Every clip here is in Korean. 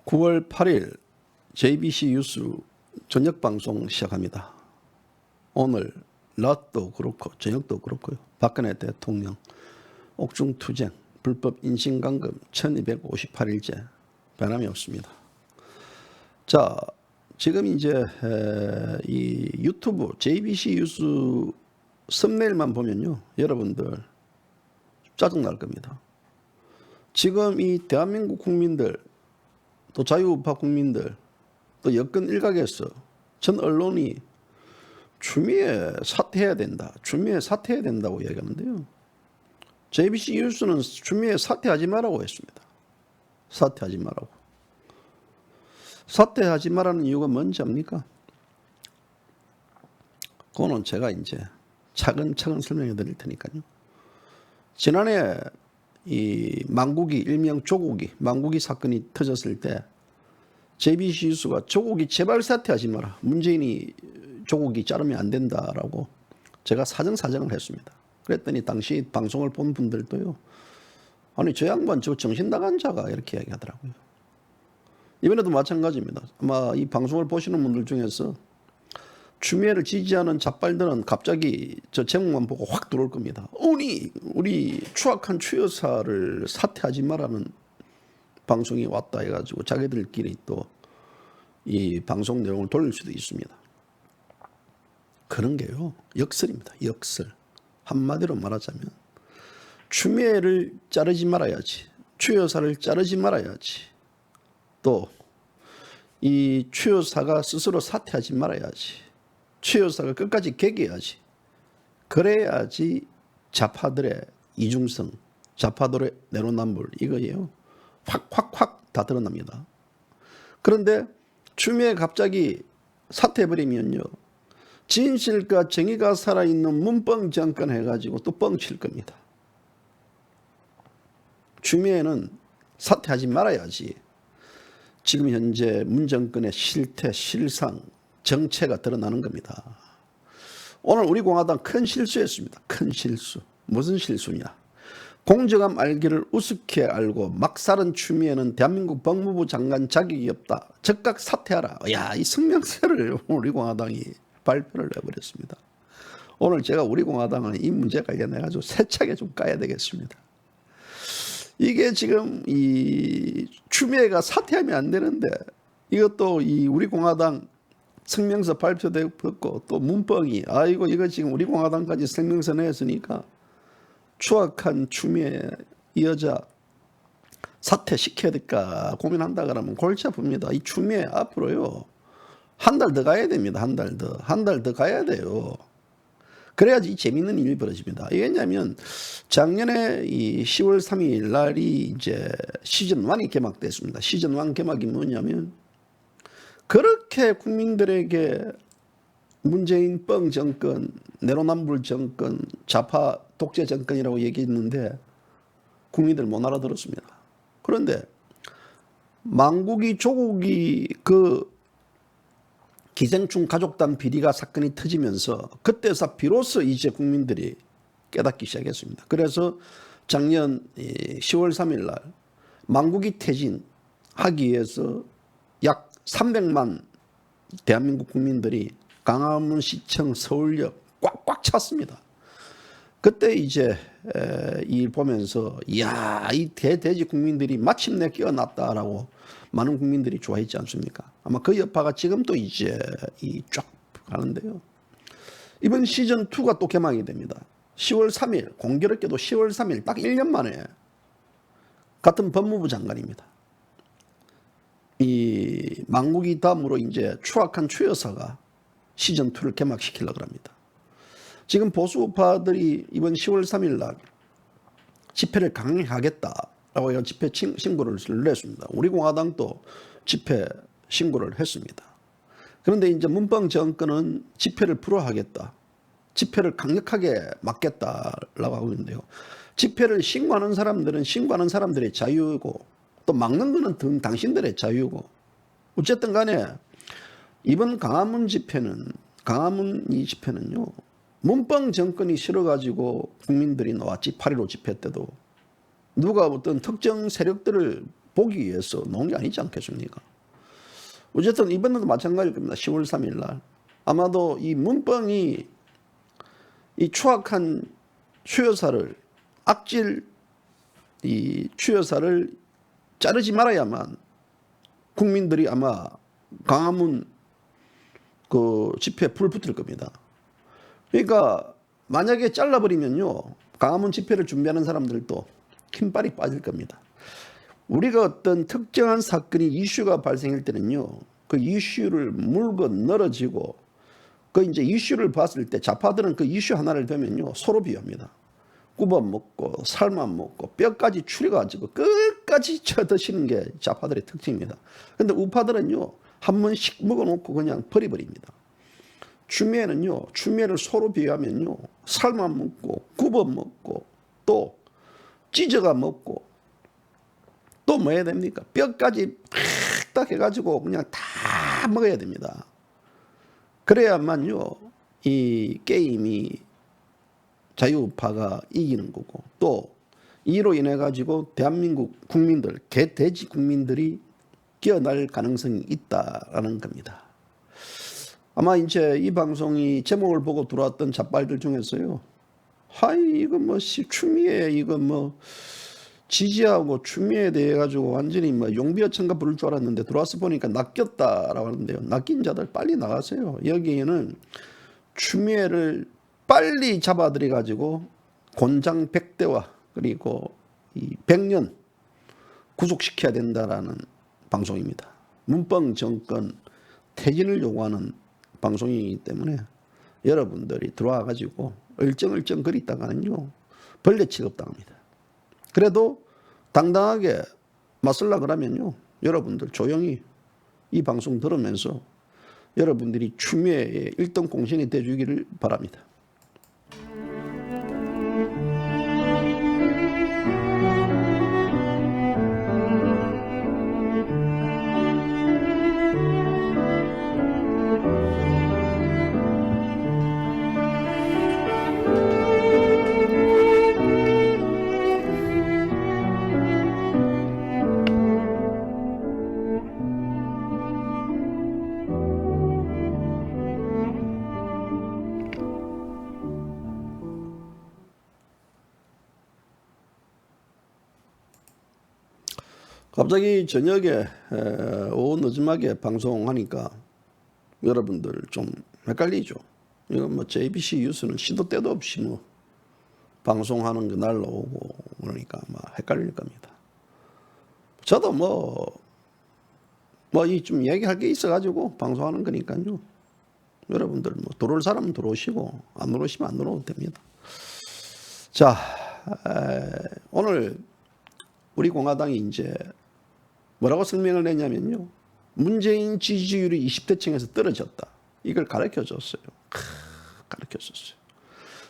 9월 8일 JBC 뉴스 저녁 방송 시작합니다. 오늘 낮도 그렇고 저녁도 그렇고요. 박근혜 대통령 옥중투쟁 불법 인신감금 1258일째 변함이 없습니다. 자, 지금 이제 이 유튜브 JBC 뉴스 썸네일만 보면요, 여러분들 짜증날 겁니다. 지금 이 대한민국 국민들, 또 자유우파 국민들, 또 여권 일각에서 전 언론이 추미애 사퇴해야 된다, 추미애 사퇴해야 된다고 얘기하는데요. JBC 뉴스는 추미애 사퇴하지 말라고 했습니다. 사퇴하지 말라고. 사퇴하지 말라는 이유가 뭔지 압니까? 그거는 제가 이제 차근차근 설명해 드릴 테니까요. 지난해 이 망국이, 일명 조국이, 망국이 사건이 터졌을 때 JBC 뉴스가 조국이 제발 사퇴하지 마라, 문재인이 조국이 자르면 안 된다라고 제가 사정사정을 했습니다. 그랬더니 당시 방송을 본 분들도요, 아니 저 양반 저 정신 나간 자가 이렇게 얘기하더라고요. 이번에도 마찬가지입니다. 아마 이 방송을 보시는 분들 중에서 추미애를 지지하는 잡발들은 갑자기 저 제목만 보고 확 들어올 겁니다. 아니 우리 추악한 추 여사를 사퇴하지 말라는 방송이 왔다 해가지고 자기들끼리 또 이 방송 내용을 돌릴 수도 있습니다. 그런 게요, 역설입니다. 역설. 한마디로 말하자면 추미애를 자르지 말아야지, 추 여사를 자르지 말아야지, 또 이 추 여사가 스스로 사퇴하지 말아야지, 추 여사가 끝까지 개기해야지. 그래야지 좌파들의 이중성, 좌파들의 내로남불, 이거예요. 확 다 드러납니다. 그런데 추미애 갑자기 사퇴해버리면요, 진실과 정의가 살아있는 문뻥 정권 해가지고 또 뻥칠 겁니다. 추미애는 사퇴하지 말아야지. 지금 현재 문 정권의 실태, 실상, 정체가 드러나는 겁니다. 오늘 우리 공화당 큰 실수했습니다. 큰 실수. 무슨 실수냐? 공정함 알기를 우습게 알고 막 살은 추미애는 대한민국 법무부 장관 자격이 없다, 즉각 사퇴하라. 야, 이 성명서를 우리 공화당이 발표를 해버렸습니다. 오늘 제가 우리 공화당은 이 문제 관련해 가지고 세차게 좀 까야 되겠습니다. 이게 지금 이 추미애가 사퇴하면 안 되는데 이것도 이 우리 공화당 성명서 발표되고 또 문뻥이, 아이고 이거 지금 우리 공화당까지 성명서 냈으니까 추악한 추미애 이 여자 사퇴시켜야 될까 고민한다 그러면 골치 아픕니다. 이 추미애 앞으로요 한 달 더 가야 됩니다. 한 달 더 가야 돼요. 그래야지 이 재밌는 일이 벌어집니다. 왜냐하면 작년에 이 10월 3일 날이 이제 시즌 1이 개막됐습니다. 시즌 1 개막이 뭐냐면, 그렇게 국민들에게 문재인 뻥 정권, 내로남불 정권, 좌파 독재 정권이라고 얘기했는데 국민들 못 알아들었습니다. 그런데 망국이, 조국이 그 기생충 가족단 비리가 사건이 터지면서 그때서 비로소 이제 국민들이 깨닫기 시작했습니다. 그래서 작년 10월 3일 날 망국이 퇴진하기 위해서 약 300만 대한민국 국민들이 광화문시청, 서울역 꽉꽉 찼습니다. 그때 이제 이 보면서, 이야, 이 대돼지 국민들이 마침내 깨어났다라고 많은 국민들이 좋아했지 않습니까? 아마 그 여파가 지금도 이제 쫙 가는데요. 이번 시즌 2가 또 개막이 됩니다. 10월 3일, 공교롭게도 10월 3일 딱 1년 만에 같은 법무부 장관입니다. 이 망국이 다음으로 이제 추악한 추 여사가 시즌 2를 개막시키려고 합니다. 지금 보수우파들이 이번 10월 3일 날 집회를 강행하겠다라고 해서 집회 신고를 냈습니다. 우리 공화당도 집회 신고를 했습니다. 그런데 이제 문뻥 정권은 집회를 불허하겠다, 집회를 강력하게 막겠다라고 하고 있는데요. 집회를 신고하는 사람들은 신고하는 사람들의 자유고, 또 막는 거는 당신들의 자유고, 어쨌든 간에 이번 광화문 이 집회는요, 문뻥 정권이 싫어가지고 국민들이 나왔지. 8.15 집회 때도 누가 어떤 특정 세력들을 보기 위해서 놓은 게 아니지 않겠습니까? 어쨌든 이번에도 마찬가지일 겁니다. 10월 3일 날 아마도 이 문뻥이 이 추악한 추여사를 악질 이 추여사를 자르지 말아야만 국민들이 아마 광화문 그 집회에 불 붙을 겁니다. 그러니까 만약에 잘라버리면요, 광화문 집회를 준비하는 사람들도 힘빨이 빠질 겁니다. 우리가 어떤 특정한 사건이 이슈가 발생할 때는요, 그 이슈를 물고 늘어지고 그 이제 이슈를 봤을 때 좌파들은 그 이슈 하나를 되면요 서로 비합니다. 굽어 먹고 삶아 먹고 뼈까지 추려가지고 끝까지 쳐드시는 게 좌파들의 특징입니다. 그런데 우파들은요 한 번씩 먹어놓고 그냥 버려버립니다. 추미애는요, 추미애를 서로 비하면요 삶아 먹고 굽어 먹고 또 찢어가 먹고 또 뭐 해야 됩니까? 뼈까지 팍딱 해가지고 그냥 다 먹어야 됩니다. 그래야만요 이 게임이 자유우파가 이기는 거고 또 이로 인해 가지고 대한민국 국민들 개돼지 국민들이 깨어날 가능성이 있다라는 겁니다. 아마 이제 이 방송이 제목을 보고 들어왔던 잡발들 중에서요, 하이 이거 뭐 추미애 이거 뭐 지지하고 추미애에 대해 가지고 완전히 뭐 용비어천가 부를 줄 알았는데 들어와서 보니까 낚였다라고 하는데요. 낚인 자들 빨리 나가세요. 여기에는 추미애를 빨리 잡아들여 가지고 곤장 100대와 그리고 이 100년 구속시켜야 된다라는 방송입니다. 문뻥 정권 퇴진을 요구하는 방송이기 때문에 여러분들이 들어와 가지고 얼쩡얼쩡 거리다가는요 벌레 취급당합니다. 그래도 당당하게 맞설라 그러면요 여러분들 조용히 이 방송 들으면서 여러분들이 추미애의 1등 공신이 되주기를 바랍니다. 갑자기 저녁에 오후 늦음하게 방송하니까 여러분들 좀 헷갈리죠. 이건 뭐 JBC 뉴스는 시도 때도 없이 뭐 방송하는 거 날라오고 그러니까 막 헷갈릴 겁니다. 저도 뭐 이 좀 얘기할 게 있어가지고 방송하는 거니까요. 여러분들 뭐 들어올 사람은 들어오시고 안 들어오시면 안 들어오면 됩니다. 자, 오늘 우리 공화당이 이제 뭐라고 성명을 냈냐면요. 문재인 지지율이 20대층에서 떨어졌다. 이걸 가르쳐줬어요. 가르쳐줬어요.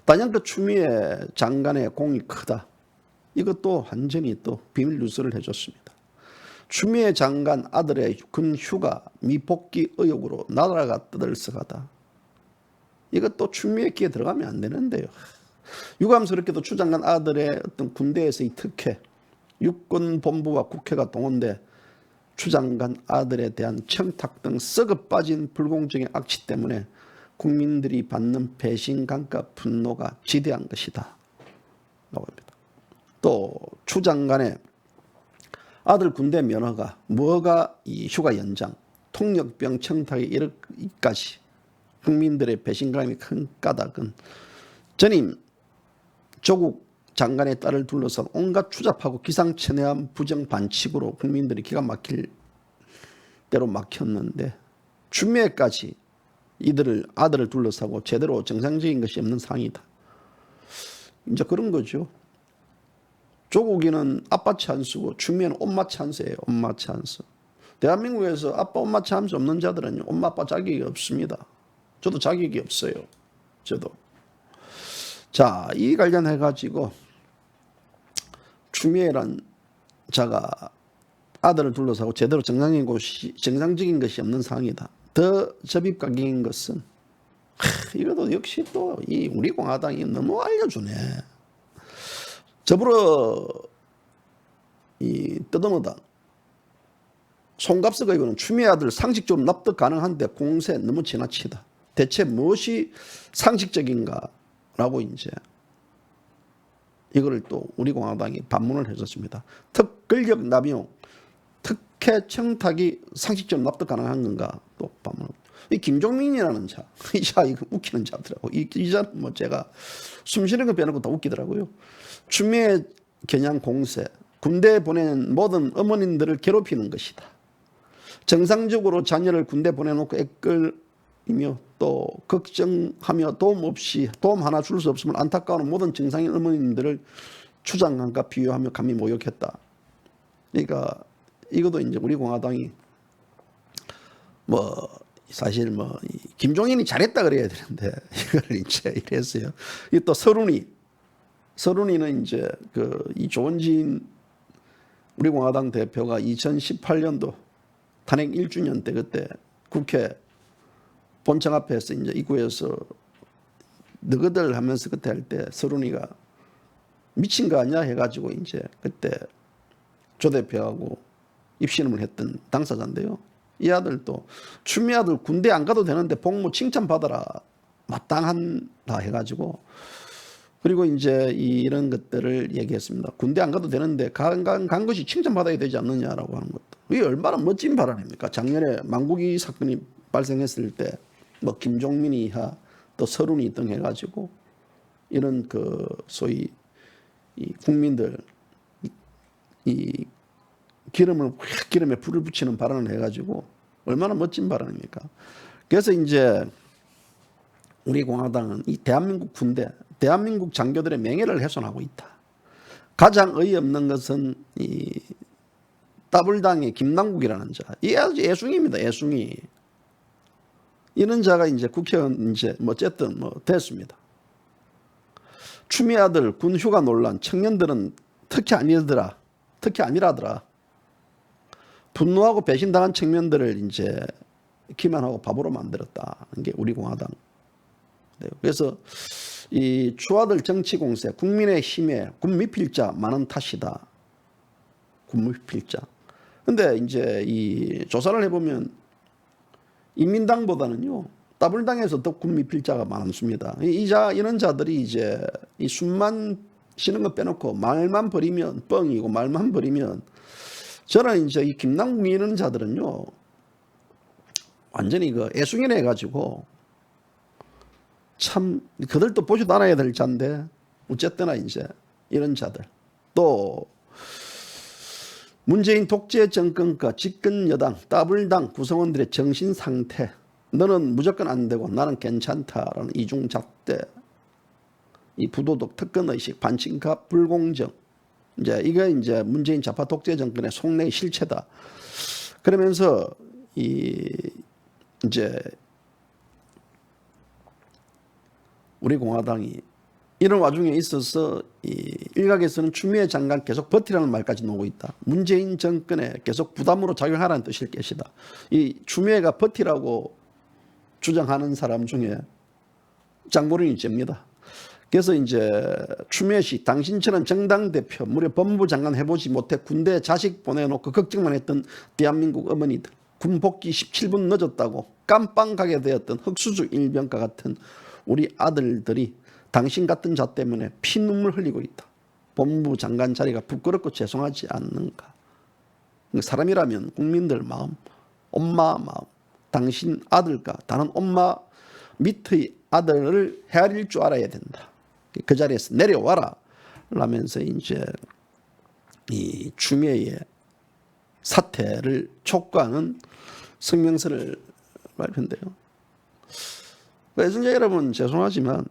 단연코 추미애 장관의 공이 크다. 이것도 완전히 또 비밀 뉴스를 해줬습니다. 추미애 장관 아들의 군 휴가 미복귀 의혹으로 나라가 떠들썩하다. 이것도 추미애 끼에 들어가면 안 되는데요. 유감스럽게도 추 장관 아들의 어떤 군대에서의 특혜, 육군본부와 국회가 동원돼 추 장관 아들에 대한 청탁 등 썩어 빠진 불공정의 악취 때문에 국민들이 받는 배신감과 분노가 지대한 것이다. 또 추 장관의 아들 군대 면허가 뭐가 이 휴가 연장, 통역병 청탁에 이르기까지 국민들의 배신감이 큰 까닭은 전임 조국 장관의 딸을 둘러싼 온갖 추잡하고 기상천외한 부정 반칙으로 국민들이 기가 막힐 대로 막혔는데 추미애까지 이들을 아들을 둘러싸고 제대로 정상적인 것이 없는 상황이다. 이제 그런 거죠. 조국이는 아빠 찬스고 추미애는 엄마 찬스예요. 엄마 찬스. 대한민국에서 아빠 엄마 찬스 없는 자들은요 엄마 아빠 자격이 없습니다. 저도 자격이 없어요. 저도. 자, 이 관련해 가지고 추미애란 자가 아들을 둘러싸고 제대로 정상적인 것이 없는 상황이다. 더 접입각인 것은 이것도 역시 또 이 우리 공화당이 너무 알려주네. 저불어 이 뜨더머당 송갑석의 이거는 추미애 아들 상식적으로 납득 가능한데 공세 너무 지나치다. 대체 무엇이 상식적인가라고 이제 이거를 또 우리 공화당이 반문을 해줬습니다. 특권력 남용, 특혜 청탁이 상식적으로 납득 가능한 건가 또 반문. 이 김종민이라는 자, 이 자 이거 웃기는 자더라고. 이 자는 뭐 제가 숨쉬는 거 빼놓고 다 웃기더라고요. 추미애 겨냥 공세, 군대에 보낸 모든 어머님들을 괴롭히는 것이다. 정상적으로 자녀를 군대 보내놓고 애끌이며 또 걱정하며 도움 하나 줄 수 없으면 안타까운 모든 정상인 어머님들을 추장함과 비유하며 감히 모욕했다. 그러니까 이것도 이제 우리 공화당이 뭐 사실 뭐 김종인이 잘했다 그래야 되는데 이걸 이제 이랬어요. 이 또 서른이는 이제 이 조원진 우리 공화당 대표가 2018년도 탄핵 1주년 때 그때 국회 본청 앞에서 이제 입구에서 너희들 하면서 그때 할 때 서른이가 미친 거 아니야 해가지고 이제 그때 조 대표하고 입신음을 했던 당사자인데요. 이 아들도 추미애 아들 군대 안 가도 되는데 복무 칭찬받아라 마땅한다 해가지고 그리고 이제 이런 것들을 얘기했습니다. 군대 안 가도 되는데 간 것이 칭찬받아야 되지 않느냐라고 하는 것도. 이게 얼마나 멋진 발언입니까? 작년에 망국이 사건이 발생했을 때 뭐 김종민이 이하 또 서른이 등 해가지고 이런 소위 이 국민들 이 기름에 불을 붙이는 발언을 해가지고 얼마나 멋진 발언입니까? 그래서 이제 우리 공화당은 이 대한민국 군대, 대한민국 장교들의 명예를 훼손하고 있다. 가장 어이없는 것은 이 따블당의 김남국이라는 자, 이 아주 애숭입니다. 애숭이. 이런 자가 이제 국회의원 이제 뭐 어쨌든 뭐 됐습니다. 추미애 아들 군 휴가 논란, 청년들은 특히 아니라더라. 분노하고 배신당한 청년들을 이제 기만하고 바보로 만들었다. 이게 우리 공화당. 그래서 이 추아들 정치 공세, 국민의 힘에 군미필자 많은 탓이다. 군미필자. 근데 이제 이 조사를 해보면 인민당보다는요 따블당에서 더 군미필자가 많습니다. 이런 자들이 이제 이 숨만 쉬는 거 빼놓고 말만 버리면 뻥이고 말만 버리면 저는 이제 이 김남국 이런 자들은요 완전히 애숭이네 해가지고 참 그들도 보지도 않아야 될 자인데 어쨌거나 이제 이런 자들 또 문재인 독재 정권과 집권 여당 따블당 구성원들의 정신 상태 너는 무조건 안 되고 나는 괜찮다라는 이중잣대 이 부도덕 특권의식 반칙과 불공정 이게 이제 문재인 좌파 독재 정권의 속내의 실체다. 그러면서 이제 우리 공화당이 이런 와중에 있어서 이 일각에서는 추미애 장관 계속 버티라는 말까지 나오고 있다. 문재인 정권에 계속 부담으로 작용하라는 뜻일 것이다. 이 추미애가 버티라고 주장하는 사람 중에 장모린이 잽니다. 그래서 이제 추미애 씨 당신처럼 정당 대표 무려 법무부 장관 해보지 못해 군대에 자식 보내놓고 걱정만 했던 대한민국 어머니들 군 복귀 17분 늦었다고 깜빵 가게 되었던 흑수저 일병과 같은 우리 아들들이 당신 같은 자 때문에 피눈물 흘리고 있다. 법무부 장관 자리가 부끄럽고 죄송하지 않는가. 사람이라면 국민들 마음, 엄마 마음, 당신 아들과 다른 엄마 밑의 아들을 헤아릴 줄 알아야 된다. 그 자리에서 내려와라. 라면서 이제 이 추미애의 사퇴를 촉구하는 성명서를 발표한대요. 애청자 여러분 죄송하지만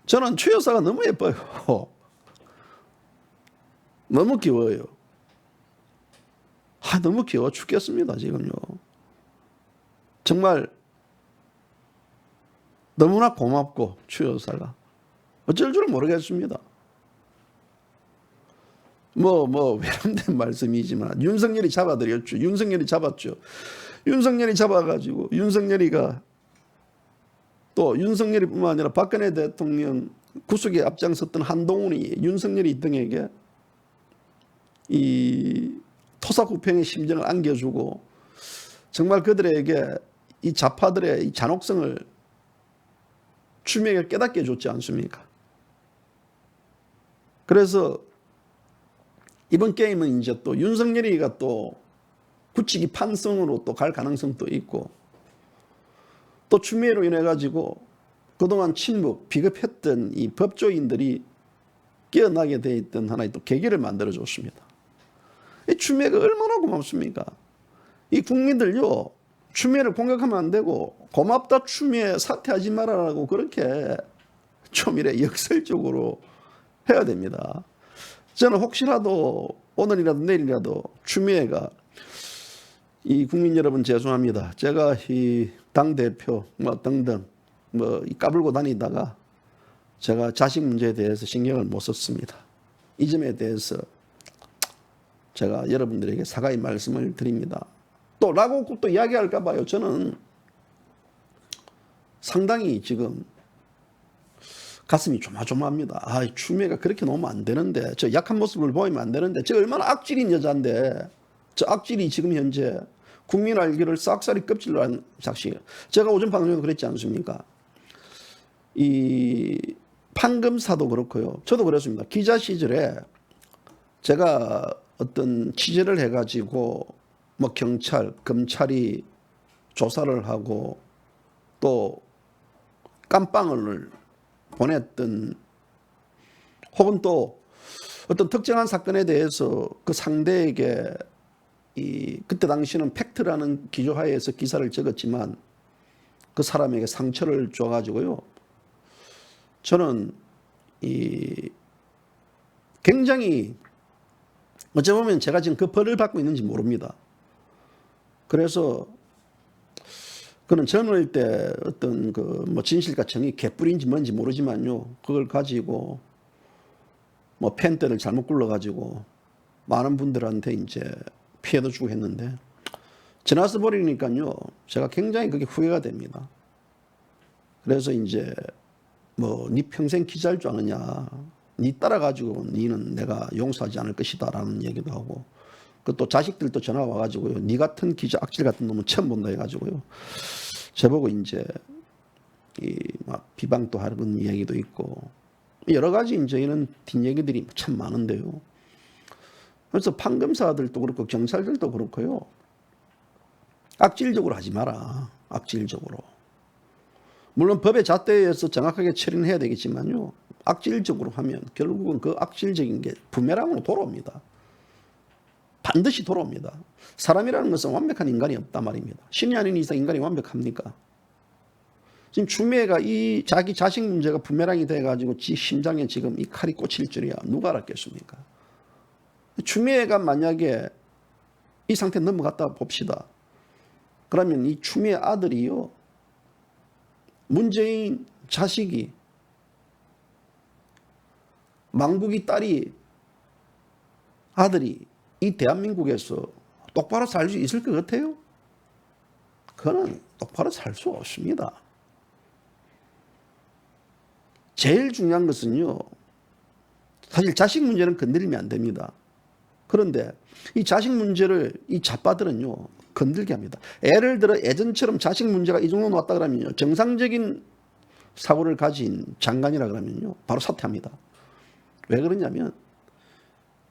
저는 최 여사가 너무 예뻐요. 너무 귀여워요. 너무 귀여워 죽겠습니다 지금요. 정말 너무나 고맙고 최 여사가 어쩔 줄은 모르겠습니다. 외람된 말씀이지만 윤석열이 잡아드렸죠. 윤석열이 잡았죠. 윤석열이 잡아가지고 윤석열이가 또 윤석열이뿐만 아니라 박근혜 대통령 구속에 앞장섰던 한동훈이 윤석열이 등에게 이 토사구팽의 심정을 안겨주고 정말 그들에게 이 좌파들의 이 잔혹성을 추미애가 깨닫게 해줬지 않습니까? 그래서 이번 게임은 이제 또 윤석열이가 또 굳히기 판성으로 또 갈 가능성도 있고 또 추미애로 인해 가지고 그동안 침묵, 비겁했던 이 법조인들이 깨어나게 돼 있던 하나의 또 계기를 만들어 줬습니다. 이 추미애가 얼마나 고맙습니까? 이 국민들요, 추미애를 공격하면 안 되고 고맙다 추미애 사퇴하지 말아라고 그렇게 좀 이래 역설적으로 해야 됩니다. 저는 혹시라도 오늘이라도 내일이라도 추미애가 이 국민 여러분 죄송합니다. 제가 이 당대표 뭐 등등 뭐 까불고 다니다가 제가 자식 문제에 대해서 신경을 못 썼습니다. 이 점에 대해서 제가 여러분들에게 사과의 말씀을 드립니다. 또 라고 또 이야기할까 봐요. 저는 상당히 지금 가슴이 조마조마합니다. 아, 추미애가 그렇게 놓으면 안 되는데, 저 약한 모습을 보이면 안 되는데, 저 얼마나 악질인 여자인데, 저 악질이 지금 현재 국민 알기를 싹싹이 껍질로 한 삭시. 제가 오전 방송에도 그랬지 않습니까? 이 판검사도 그렇고요. 저도 그랬습니다. 기자 시절에 제가 어떤 취재를 해가지고 뭐 경찰, 검찰이 조사를 하고 또 깜빵을 보냈던 혹은 또 어떤 특정한 사건에 대해서 그 상대에게 그때 당시는 팩트라는 기조하에서 기사를 적었지만 그 사람에게 상처를 줘가지고요. 저는 굉장히 어찌 보면 제가 지금 그 벌을 받고 있는지 모릅니다. 그래서 그는 젊을 때 어떤 그 뭐 진실과 정의 개뿔인지 뭔지 모르지만요. 그걸 가지고 뭐 펜대를 잘못 굴러가지고 많은 분들한테 이제 피해도 주고 했는데 지나서 버리니까요. 제가 굉장히 그게 후회가 됩니다. 그래서 이제 뭐 네 평생 기자일 줄 아느냐. 네 따라가지고 니는 내가 용서하지 않을 것이다 라는 얘기도 하고 그 또 자식들도 전화 와가지고요. 네 같은 기자 악질 같은 놈은 처음 본다 해가지고요. 저보고 이제 막 비방도 하는 이야기도 있고 여러 가지 이제 이런 뒷얘기들이 참 많은데요. 그래서 판검사들도 그렇고 경찰들도 그렇고요. 악질적으로 하지 마라. 악질적으로. 물론 법의 잣대에 의해서 정확하게 처리는 해야 되겠지만요. 악질적으로 하면 결국은 그 악질적인 게 부메랑으로 돌아옵니다. 반드시 돌아옵니다. 사람이라는 것은 완벽한 인간이 없단 말입니다. 신이 아닌 이상 인간이 완벽합니까? 지금 추미애가 이 자기 자식 문제가 부메랑이 돼가지고 지 심장에 지금 이 칼이 꽂힐 줄이야 누가 알았겠습니까? 추미애가 만약에 이 상태 넘어갔다 봅시다. 그러면 이 추미애 아들이요. 문재인 자식이 망국이 딸이 아들이 이 대한민국에서 똑바로 살 수 있을 것 같아요? 그는 똑바로 살 수 없습니다. 제일 중요한 것은요. 사실 자식 문제는 건드리면 안 됩니다. 그런데 이 자식 문제를 이 좌파들은요. 건들게 합니다. 예를 들어 예전처럼 자식 문제가 이 정도 왔다 그러면요. 정상적인 사고를 가진 장관이라 그러면요. 바로 사퇴합니다. 왜 그러냐면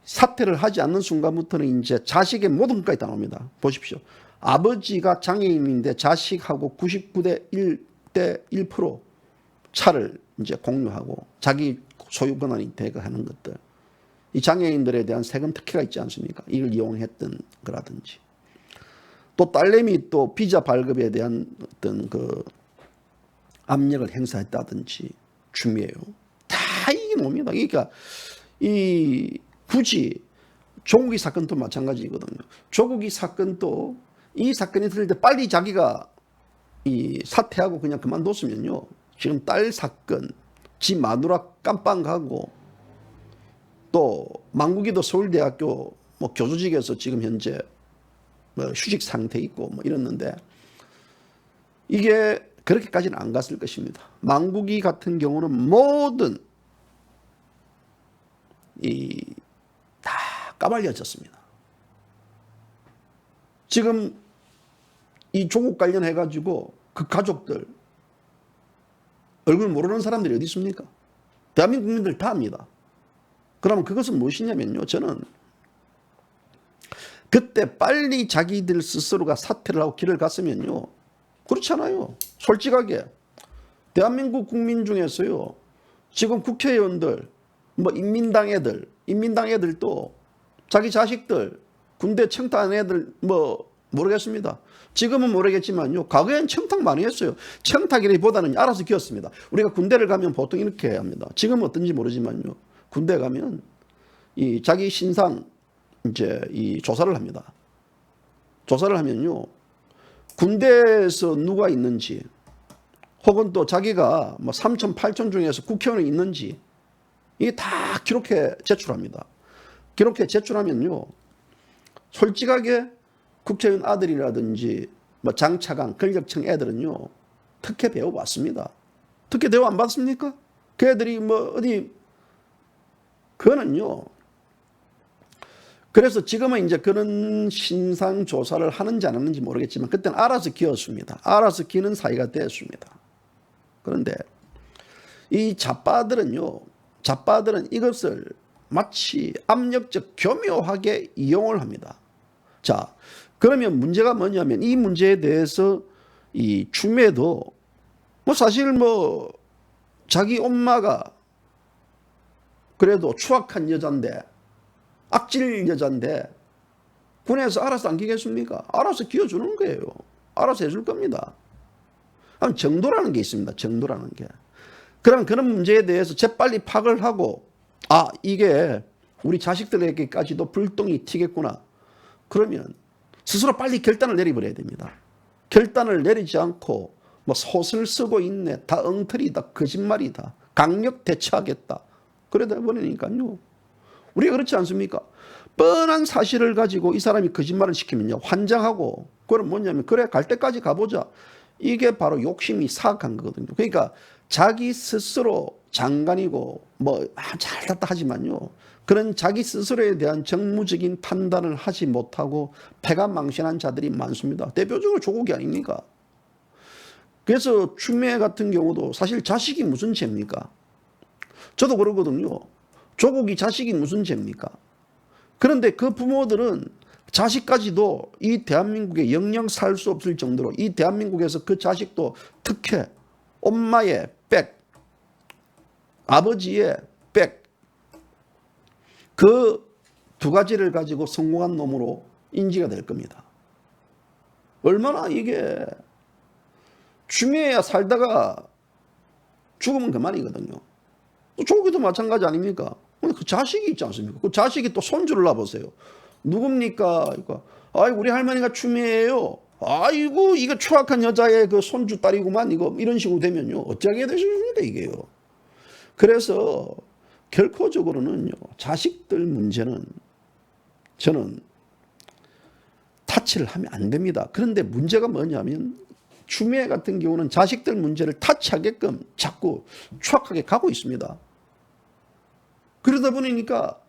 사퇴를 하지 않는 순간부터는 이제 자식의 모든 것까지 다 나옵니다. 보십시오. 아버지가 장애인인데 자식하고 99대 1대 1% 차를 이제 공유하고 자기 소유 권한이 되고 하는 것들. 이 장애인들에 대한 세금 특혜가 있지 않습니까? 이걸 이용했던 거라든지. 또 딸내미 또 비자 발급에 대한 어떤 그 압력을 행사했다든지 추미애요. 다 이게 뭡니다. 그러니까 이 굳이 조국이 사건도 마찬가지거든요. 조국이 사건도 이 사건이 있을 때 빨리 자기가 이 사퇴하고 그냥 그만뒀으면요. 지금 딸 사건, 지 마누라 깜빵 가고 또 망국이도 서울대학교 뭐 교수직에서 지금 현재 뭐 휴직 상태 있고 뭐 이랬는데 이게 그렇게까지는 안 갔을 것입니다. 망국이 같은 경우는 모든 다 까발려졌습니다. 지금 이 조국 관련해 가지고 그 가족들 얼굴 모르는 사람들이 어디 있습니까? 대한민국 국민들 다 압니다. 그러면 그것은 무엇이냐면요, 저는 그때 빨리 자기들 스스로가 사퇴를 하고 길을 갔으면요, 그렇잖아요. 솔직하게 대한민국 국민 중에서요, 지금 국회의원들, 뭐 인민당 애들도 자기 자식들 군대 청탁한 애들 뭐 모르겠습니다. 지금은 모르겠지만요, 과거엔 청탁 많이 했어요. 청탁이라기보다는 알아서 키웠습니다. 우리가 군대를 가면 보통 이렇게 합니다. 지금은 어떤지 모르지만요, 군대 가면 이 자기 신상 이제 이 조사를 합니다. 조사를 하면요, 군대에서 누가 있는지, 혹은 또 자기가 뭐 3천, 8천 중에서 국회의원이 있는지, 이게 다 기록해 제출합니다. 기록해 제출하면요, 솔직하게 국회의원 아들이라든지 뭐 장차관, 권력층 애들은요, 특혜 배우 왔습니다. 특혜 대우 안 받습니까? 그 애들이 뭐 어디, 그거는요, 그래서 지금은 이제 그런 신상 조사를 하는지 안 하는지 모르겠지만 그때는 알아서 키웠습니다. 알아서 키는 사이가 됐습니다. 그런데 이 자빠들은 이것을 마치 압력적 교묘하게 이용을 합니다. 자, 그러면 문제가 뭐냐면 이 문제에 대해서 이 추미애도 뭐 사실 뭐 자기 엄마가 그래도 추악한 여잔데, 악질 여잔데 군에서 알아서 안 키겠습니까? 알아서 키워주는 거예요. 알아서 해줄 겁니다. 정도라는 게 있습니다. 정도라는 게. 그런 문제에 대해서 재빨리 파악을 하고, 아, 이게 우리 자식들에게까지도 불똥이 튀겠구나. 그러면 스스로 빨리 결단을 내려버려야 됩니다. 결단을 내리지 않고 뭐 소설 쓰고 있네, 다 엉터리다, 거짓말이다, 강력 대처하겠다, 그러다 보니까요, 우리가 그렇지 않습니까? 뻔한 사실을 가지고 이 사람이 거짓말을 시키면요, 환장하고, 그럼 뭐냐면, 그래, 갈 때까지 가보자. 이게 바로 욕심이 사악한 거거든요. 그러니까 자기 스스로 장관이고 뭐 잘났다 하지만요, 그런 자기 스스로에 대한 정무적인 판단을 하지 못하고 패가 망신한 자들이 많습니다. 대표적으로 조국이 아닙니까? 그래서 추미애 같은 경우도 사실 자식이 무슨 죄입니까? 저도 그러거든요. 조국이 자식이 무슨 죄입니까? 그런데 그 부모들은 자식까지도 이 대한민국에 영영 살 수 없을 정도로, 이 대한민국에서 그 자식도 특혜, 엄마의 백, 아버지의 백, 그 두 가지를 가지고 성공한 놈으로 인지가 될 겁니다. 얼마나 이게, 추미애야 살다가 죽으면 그만이거든요. 조국이도 마찬가지 아닙니까? 그 자식이 있지 않습니까? 그 자식이 또 손주를 놔보세요. 누굽니까? 아이고, 우리 할머니가 추미애예요. 아이고, 이거 추악한 여자의 그 손주 딸이구만. 이런 식으로 되면요, 어쩌게 되십니까, 이게요. 그래서 결코적으로는요, 자식들 문제는 저는 타치를 하면 안 됩니다. 그런데 문제가 뭐냐면, 추미애 같은 경우는 자식들 문제를 타치하게끔 자꾸 추악하게 가고 있습니다. 그러다 보니까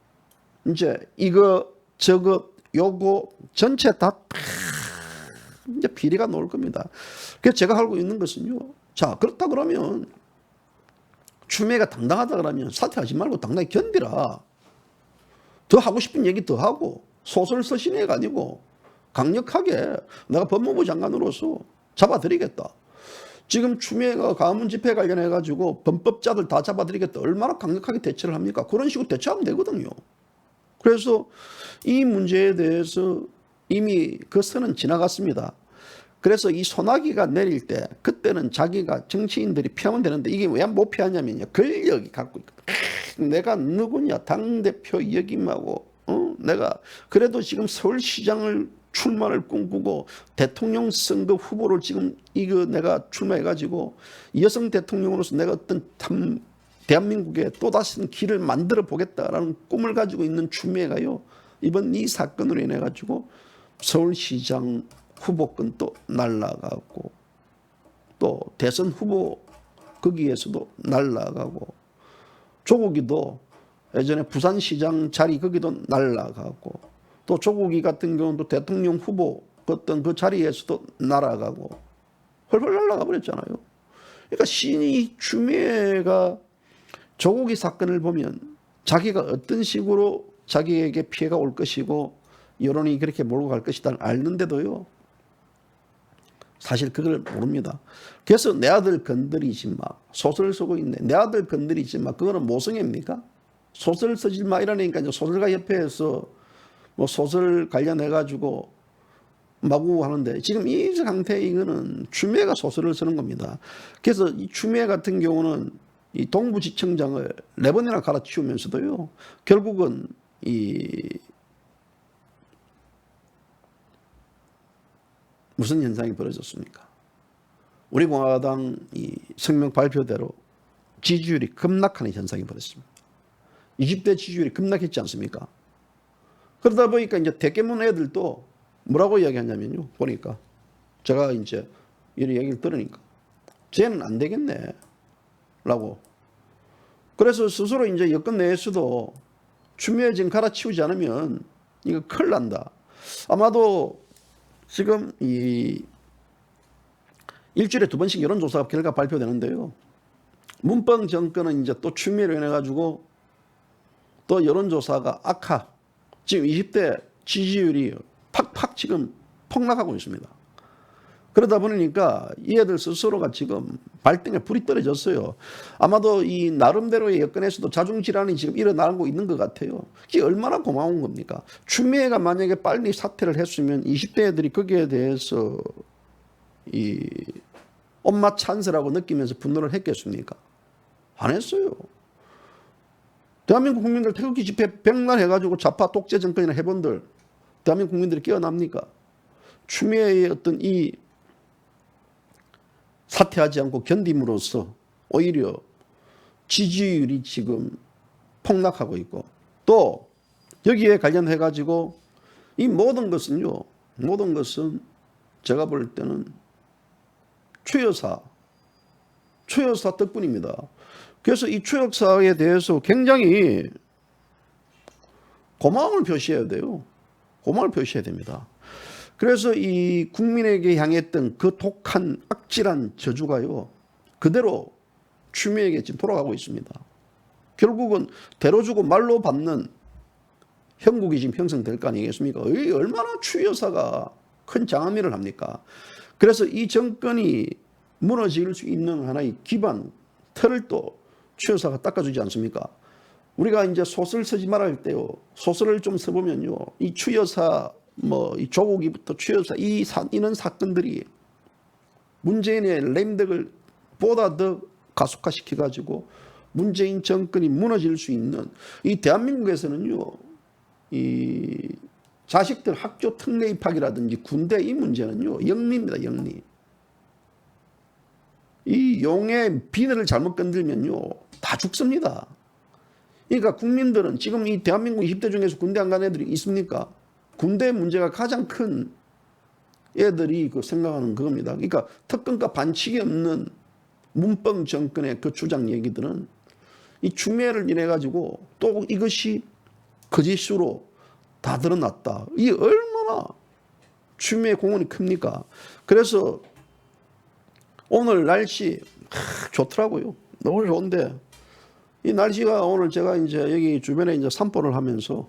이제 이거 저거 요거 전체 다 이제 비리가 나올 겁니다. 그래서 제가 알고 있는 것은요, 자, 그렇다 그러면 추미애가 당당하다 그러면 사퇴하지 말고 당당히 견디라. 더 하고 싶은 얘기 더 하고, 소설 쓰시는 애가 아니고 강력하게 내가 법무부 장관으로서 잡아드리겠다. 지금 추미애가 가문 집회 관련해 가지고 범법자들 다 잡아드리겠다. 얼마나 강력하게 대처를 합니까? 그런 식으로 대처하면 되거든요. 그래서 이 문제에 대해서 이미 그 선은 지나갔습니다. 그래서 이 소나기가 내릴 때 그때는 자기가 정치인들이 피하면 되는데, 이게 왜 못 피하냐면요, 권력이 갖고 있거든. 내가 누구냐, 당대표 역임하고, 내가 그래도 지금 서울시장을 출마를 꿈꾸고 대통령 선거 후보를 지금 이거 내가 출마해가지고 여성 대통령으로서 내가 어떤 참 대한민국에 또다시 길을 만들어 보겠다라는 꿈을 가지고 있는 추미애가요, 이번 이 사건으로 인해 가지고 서울시장 후보권도 날라가고, 또 대선 후보 거기에서도 날라가고, 조국이도 예전에 부산시장 자리 거기도 날라가고, 또 조국이 같은 경우도 대통령 후보 어떤 그 자리에서도 날아가고 헐헐 날아가 버렸잖아요. 그러니까 시인이 추미애가 조국이 사건을 보면 자기가 어떤 식으로 자기에게 피해가 올 것이고 여론이 그렇게 몰고 갈 것이다 알는데도요, 사실 그걸 모릅니다. 그래서 내 아들 건드리지 마, 소설 쓰고 있네. 내 아들 건드리지 마. 그거는 모성애입니까? 소설 쓰지 마 이러니까 이제 소설가 협회에서 뭐 소설 관련해 가지고 마구 하는데, 지금 이 상태 이거는 추미애가 소설을 쓰는 겁니다. 그래서 이 추미애 같은 경우는 이 동부지청장을 4번이나 갈아치우면서도요, 결국은 무슨 현상이 벌어졌습니까? 우리 공화당 이 성명 발표대로 지지율이 급락하는 현상이 벌어졌습니다. 20대 지지율이 급락했지 않습니까? 그러다 보니까 이제 대깨문 애들도 뭐라고 이야기하냐면요, 보니까 제가 이제 이런 얘기를 들으니까 쟤는 안 되겠네 라고. 그래서 스스로 이제 여권 내에서도 추미애 지금 갈아치우지 않으면 이거 큰일 난다. 아마도 지금 이 일주일에 2번씩 여론조사 결과 발표되는데요, 문병 정권은 이제 또 추미애로 인해 가지고 또 여론조사가 악화, 지금 20대 지지율이 팍팍 지금 폭락하고 있습니다. 그러다 보니까 이 애들 스스로가 지금 발등에 불이 떨어졌어요. 아마도 이 나름대로의 여건에서도 자중질환이 지금 일어나고 있는 것 같아요. 이게 얼마나 고마운 겁니까? 추미애가 만약에 빨리 사퇴를 했으면 20대 애들이 거기에 대해서 이 엄마 찬스라고 느끼면서 분노를 했겠습니까? 안 했어요. 대한민국 국민들 태극기 집회 백날 해가지고 좌파 독재 정권이나 해본들 대한민국 국민들이 깨어납니까? 추미애의 어떤 이 사퇴하지 않고 견딤으로써 오히려 지지율이 지금 폭락하고 있고, 또 여기에 관련해 가지고 이 모든 것은요, 모든 것은 제가 볼 때는 최 여사 덕분입니다. 그래서 이 최 여사에 대해서 굉장히 고마움을 표시해야 돼요. 고마움을 표시해야 됩니다. 그래서 이 국민에게 향했던 그 독한 악질한 저주가요, 그대로 추미애에게 지금 돌아가고 있습니다. 결국은 대로 주고 말로 받는 형국이 지금 형성될 거 아니겠습니까? 얼마나 추 여사가 큰 장엄일을 합니까? 그래서 이 정권이 무너질 수 있는 하나의 기반, 틀을 또 추 여사가 닦아주지 않습니까? 우리가 이제 소설 쓰지 말아야 할 때요, 소설을 좀 써보면요, 이 추 여사, 이 조국이부터 추 여사, 이런 사건들이 문재인의 램덕을 보다 더 가속화시켜가지고 문재인 정권이 무너질 수 있는, 이 대한민국에서는요, 이 자식들 학교 특례 입학이라든지 군대 이 문제는요, 영리입니다, 영리. 이 용의 비늘을 잘못 건들면요, 다 죽습니다. 그러니까 국민들은 지금 이 대한민국 20대 중에서 군대 안 간 애들이 있습니까? 군대 문제가 가장 큰 애들이 그 생각하는 그겁니다. 그러니까 특권과 반칙이 없는 문병 정권의 그 주장 얘기들은 이 추미애를 인해 가지고 또 이것이 거짓으로 다 드러났다. 이 얼마나 추미애 공헌이 큽니까? 그래서 오늘 날씨 좋더라고요. 너무 좋은데 이 날씨가 오늘 제가 이제 여기 주변에 이제 산보를 하면서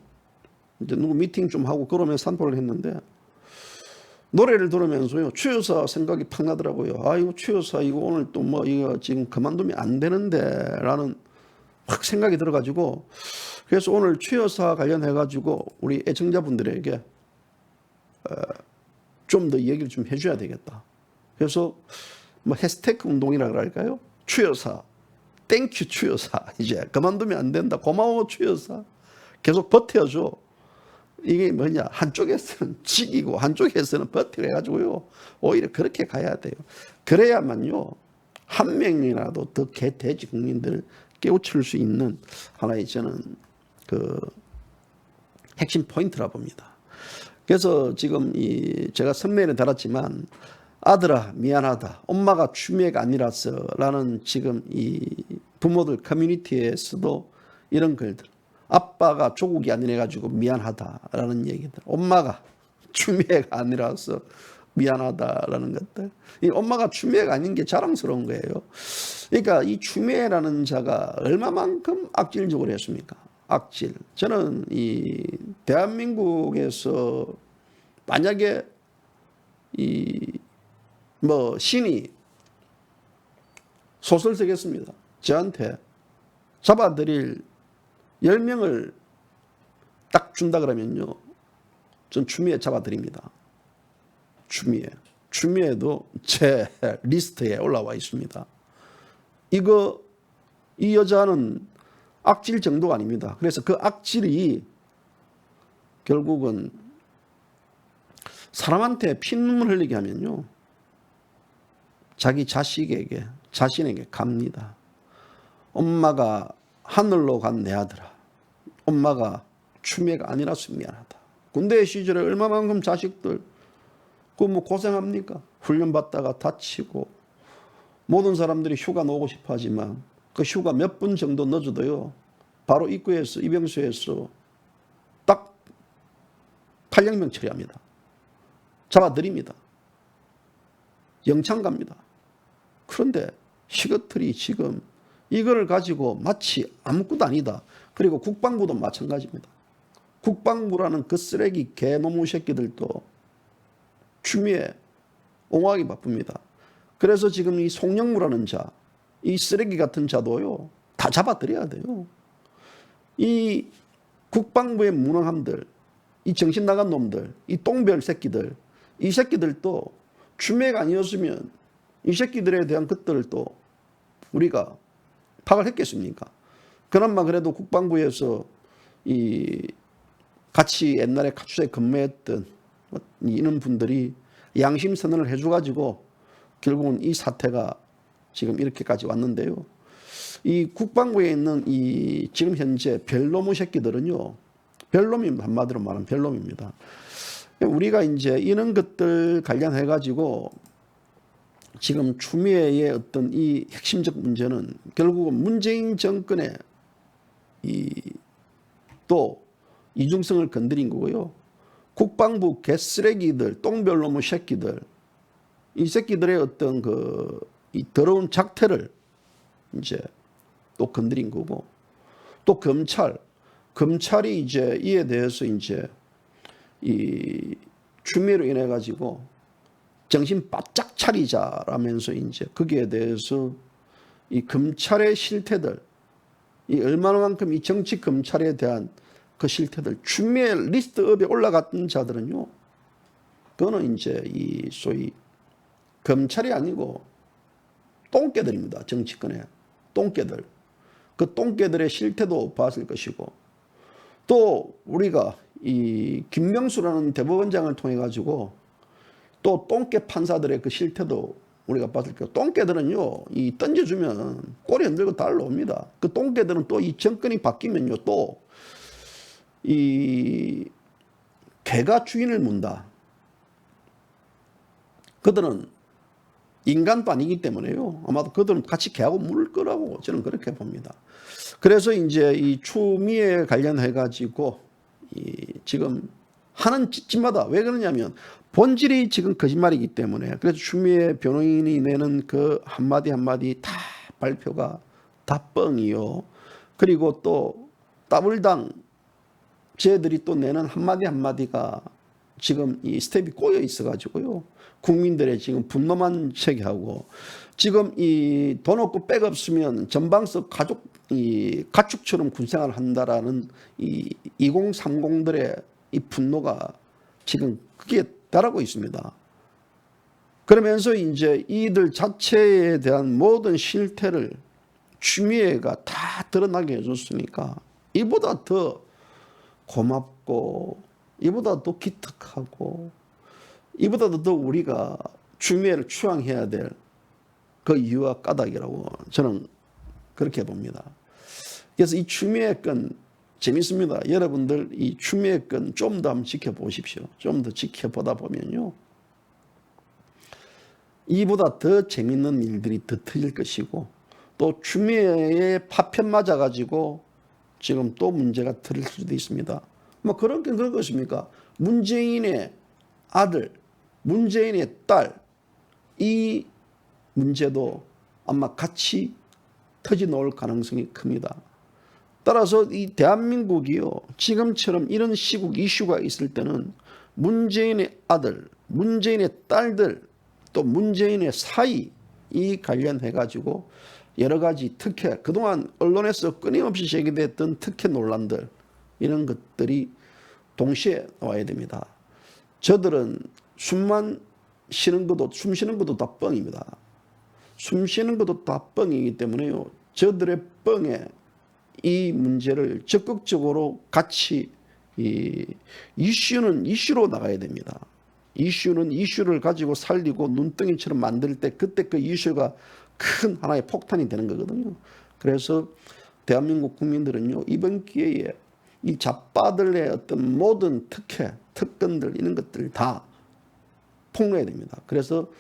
이제 누구 미팅 좀 하고 그러면서 산보를 했는데, 노래를 들으면서요, 추 여사 생각이 팍 나더라고요. 이거 추 여사 이거 오늘 또 이거 지금 그만두면 안 되는데 라는 확 생각이 들어가지고, 그래서 오늘 추 여사 관련해 가지고 우리 애청자분들에게 좀 더 얘기를 좀 해줘야 되겠다. 그래서 해시태그 운동이라 그럴까요? 추 여사, 땡큐 추 여사, 이제 그만두면 안 된다. 고마워 추 여사, 계속 버텨줘. 이게 뭐냐, 한쪽에서는 지기고 한쪽에서는 버티고 해가지고요, 오히려 그렇게 가야 돼요. 그래야만요, 한 명이라도 더 돼지 국민들 깨우칠 수 있는 하나의 저는 그 핵심 포인트라 봅니다. 그래서 지금 제가 선매를 달았지만, 아들아 미안하다, 엄마가 추미애가 아니라서 라는 지금 이 부모들 커뮤니티에서도 이런 글들, 아빠가 조국이 아니래 가지고 미안하다라는 얘기들, 엄마가 추미애가 아니라서 미안하다라는 것들. 이 엄마가 추미애가 아닌 게 자랑스러운 거예요. 그러니까 이 추미애라는 자가 얼마만큼 악질적으로 했습니까? 악질. 저는 이 대한민국에서 만약에 이 뭐 신이 소설 쓰겠습니다. 저한테 잡아드릴 10명을 딱 준다 그러면요, 전 추미애 잡아드립니다. 추미애도 제 리스트에 올라와 있습니다. 이 여자는 악질 정도가 아닙니다. 그래서 그 악질이 결국은 사람한테 피눈물 흘리게 하면요, 자기 자신에게 갑니다. 엄마가 하늘로 간 내 아들아, 엄마가 추미애가 아니라서 미안하다. 군대 시절에 얼마만큼 자식들 그 뭐 고생합니까? 훈련받다가 다치고 모든 사람들이 휴가 나오고 싶어 하지만 그 휴가 몇 분 정도 늦어도요, 바로 입구에서 입영소에서 딱 탈영명 처리합니다. 잡아들입니다. 영창 갑니다. 그런데 시거틀이 지금 이걸 가지고 마치 아무것도 아니다. 그리고 국방부도 마찬가지입니다. 국방부라는 그 쓰레기 개놈의 새끼들도 추미애 옹호하기 바쁩니다. 그래서 지금 이 송영무라는 자, 이 쓰레기 같은 자도요, 다 잡아들여야 돼요. 이 국방부의 무능함들, 이 정신 나간 놈들, 이 똥별 새끼들, 이 새끼들도 추미애가 아니었으면 이 새끼들에 대한 것들을 또 우리가 파악을 했겠습니까? 그나마 그래도 국방부에서 이 같이 옛날에 가출에 근무했던 이런 분들이 양심 선언을 해줘가지고 결국은 이 사태가 지금 이렇게까지 왔는데요. 이 국방부에 있는 이 지금 현재 별놈의 새끼들은요, 별놈입니다. 한마디로 말하면 별놈입니다. 우리가 이제 이런 것들 관련해가지고 지금 추미애의 어떤 이 핵심적 문제는 결국은 문재인 정권의 또 이중성을 건드린 거고요. 국방부 개쓰레기들, 똥별놈의 새끼들, 이 새끼들의 어떤 이 더러운 작태를 이제 또 건드린 거고, 또 검찰이 이제 이에 대해서 이제 이 추미애로 인해 가지고 정신 바짝 차리자라면서 이제 거기에 대해서 이 검찰의 실태들, 이 얼마만큼 이 정치 검찰에 대한 그 실태들, 추미애 리스트업에 올라갔던 자들은요, 그거는 이제 이 소위 검찰이 아니고 똥개들입니다. 정치권의 똥개들. 그 똥개들의 실태도 봤을 것이고, 또 우리가 이 김명수라는 대법원장을 통해 가지고 또 똥개 판사들의 그 실태도 우리가 봤을 거예요. 똥개들은요, 이 던져주면 꼬리 흔들고 달려옵니다. 그 똥개들은 또 이 정권이 바뀌면요, 또 이 개가 주인을 문다. 그들은 인간도 아니기 때문에요. 아마도 그들은 같이 개하고 물을 거라고 저는 그렇게 봅니다. 그래서 이제 이 추미애 관련해 가지고 지금 하는 짓마다 왜 그러냐면 본질이 지금 거짓말이기 때문에. 그래서 추미애 변호인이 내는 그 한마디 한마디 다 발표가 다 뻥이요. 그리고 또 따블당 쟤들이 또 내는 한마디 한마디가 지금 이 스텝이 꼬여 있어 가지고요, 국민들의 지금 분노만 제기하고, 지금 이 돈 없고 백 없으면 전방석 가축처럼 군생활을 한다라는 이 2030들의 이 분노가 지금 그게 달하고 있습니다. 그러면서 이제 이들 자체에 대한 모든 실태를 추미애가 다 드러나게 해줬으니까 이보다 더 고맙고, 이보다 더 기특하고, 이보다도 더 우리가 추미애를 추앙해야 될 그 이유와 까닭이라고 저는 그렇게 봅니다. 그래서 이 추미애 건 재밌습니다. 여러분들 이 추미애 건 좀 더 한번 지켜보십시오. 좀 더 지켜보다 보면요, 이보다 더 재밌는 일들이 더 터질 것이고, 또 추미애의 파편 맞아가지고 지금 또 문제가 터질 수도 있습니다. 뭐 그런 게 그런 것입니까? 문재인의 아들, 문재인의 딸, 이 문제도 아마 같이 터져 나올 가능성이 큽니다. 따라서 이 대한민국이요, 지금처럼 이런 시국 이슈가 있을 때는 문재인의 아들, 문재인의 딸들, 또 문재인의 사이, 이 관련해 가지고 여러 가지 특혜, 그동안 언론에서 끊임없이 제기됐던 특혜 논란들, 이런 것들이 동시에 나와야 됩니다. 저들은 숨 쉬는 것도 다 뻥입니다. 숨 쉬는 것도 다 뻥이기 때문에요, 저들의 뻥에 이 문제를 적극적으로 같이 이슈는 이슈로 나가야 됩니다. 이슈는 이슈를 가지고 살리고 눈덩이처럼 만들 때 그때 그 이슈가 큰 하나의 폭탄이 되는 거거든요. 그래서 대한민국 국민들은요, 이번 기회에 이 잡바들의 어떤 모든 특혜, 특권들, 이런 것들 다 폭로해야 됩니다. 그래서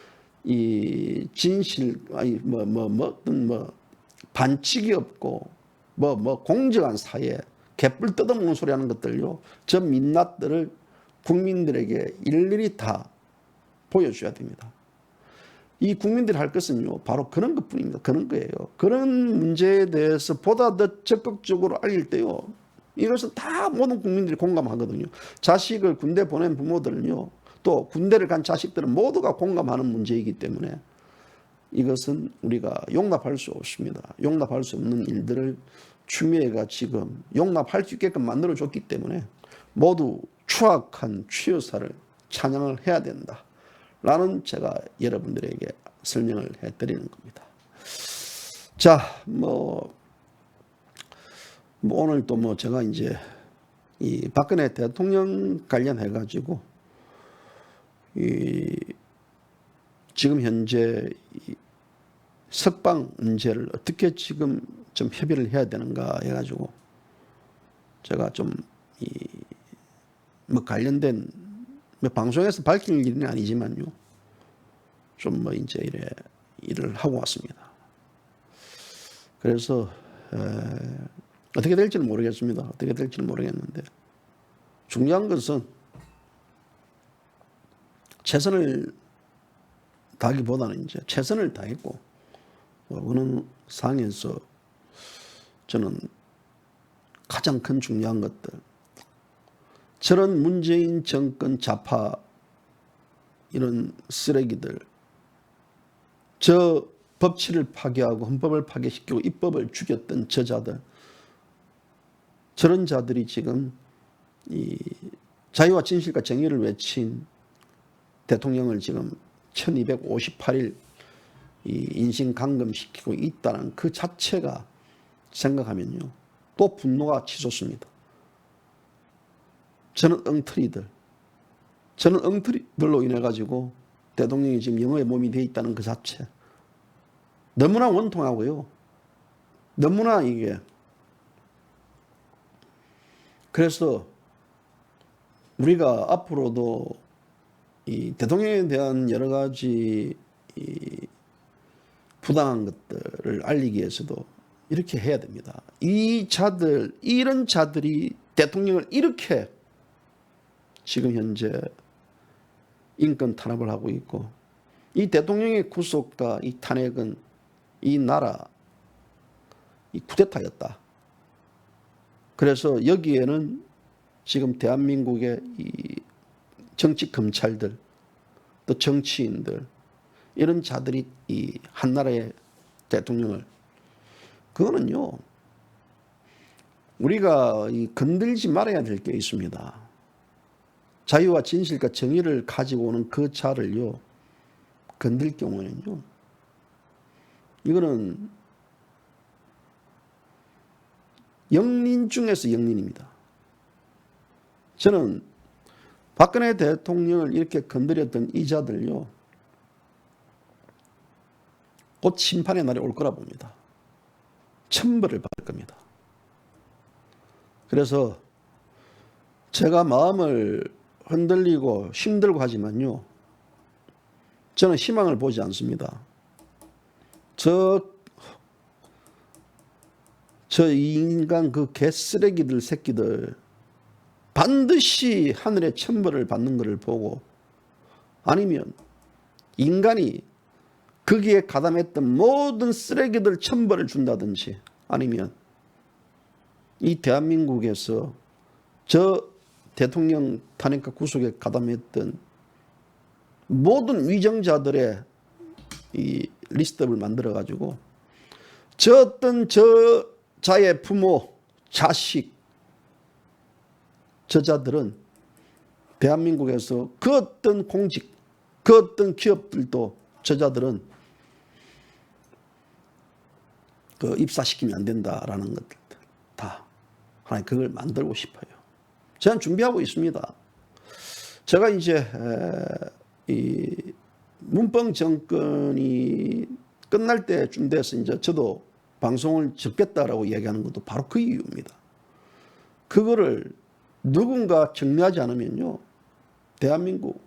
이 진실, 반칙이 없고 공정한 사회, 개뿔 뜯어먹는 소리 하는 것들요, 저 민낯들을 국민들에게 일일이 다 보여줘야 됩니다. 이 국민들이 할 것은요, 바로 그런 것 뿐입니다. 그런 거예요. 그런 문제에 대해서 보다 더 적극적으로 알릴 때요, 이것은 다 모든 국민들이 공감하거든요. 자식을 군대 보낸 부모들은요, 또 군대를 간 자식들은 모두가 공감하는 문제이기 때문에 이것은 우리가 용납할 수 없습니다. 용납할 수 없는 일들을 추미애가 지금 용납할 수 있게끔 만들어줬기 때문에 모두 추악한 취여사를 찬양을 해야 된다 라는 제가 여러분들에게 설명을 해드리는 겁니다. 자, 오늘 또 제가 이제 이 박근혜 대통령 관련해 가지고 지금 현재 석방 문제를 어떻게 지금 좀 협의를 해야 되는가 해가지고 제가 좀 관련된 방송에서 밝힐 일은 아니지만요, 좀 이제 이래 일을 하고 왔습니다. 그래서 어떻게 될지는 모르겠습니다. 어떻게 될지는 모르겠는데 중요한 것은 최선을 다하기보다는 이제 최선을 다했고, 어느 상에서 저는 가장 큰 중요한 것들, 저런 문재인 정권 좌파 이런 쓰레기들, 저 법치를 파괴하고 헌법을 파괴시키고 입법을 죽였던 저자들, 저런 자들이 지금 이 자유와 진실과 정의를 외친 대통령을 지금 1258일 인신 감금시키고 있다는 그 자체가 생각하면요, 또 분노가 치솟습니다. 저는 엉터리들로 인해 가지고 대통령이 지금 영어의 몸이 되어 있다는 그 자체 너무나 원통하고요, 너무나 이게, 그래서 우리가 앞으로도 이 대통령에 대한 여러 가지 부당한 것들을 알리기 위해서도 이렇게 해야 됩니다. 이런 자들이 대통령을 이렇게 지금 현재 인권 탄압을 하고 있고, 이 대통령의 구속과 이 탄핵은 이 나라 이 쿠데타였다. 그래서 여기에는 지금 대한민국의 이 정치 검찰들, 또 정치인들, 이런 자들이 이 한나라의 대통령을, 그거는요, 우리가 건들지 말아야 될 게 있습니다. 자유와 진실과 정의를 가지고 오는 그 자를요, 건들 경우에는요, 이거는 영린 중에서 영린입니다. 저는 박근혜 대통령을 이렇게 건드렸던 이 자들요, 곧 심판의 날이 올 거라 봅니다. 천벌을 받을 겁니다. 그래서 제가 마음을 흔들리고 힘들고 하지만요, 저는 희망을 보지 않습니다. 저 인간 그 개쓰레기들 새끼들 반드시 하늘의 천벌을 받는 것을 보고 아니면 인간이 거기에 가담했던 모든 쓰레기들 천벌을 준다든지, 아니면 이 대한민국에서 저 대통령 탄핵과 구속에 가담했던 모든 위정자들의 이 리스트업을 만들어 가지고 저 어떤 저자의 부모, 자식, 저자들은 대한민국에서 그 어떤 공직, 그 어떤 기업들도 저자들은 그 입사시키면 안 된다라는 것들 다 하나님 그걸 만들고 싶어요. 저는 준비하고 있습니다. 제가 이제 이 문펑 정권이 끝날 때쯤 돼서 이제 저도 방송을 접겠다라고 얘기하는 것도 바로 그 이유입니다. 그거를 누군가 정리하지 않으면요, 대한민국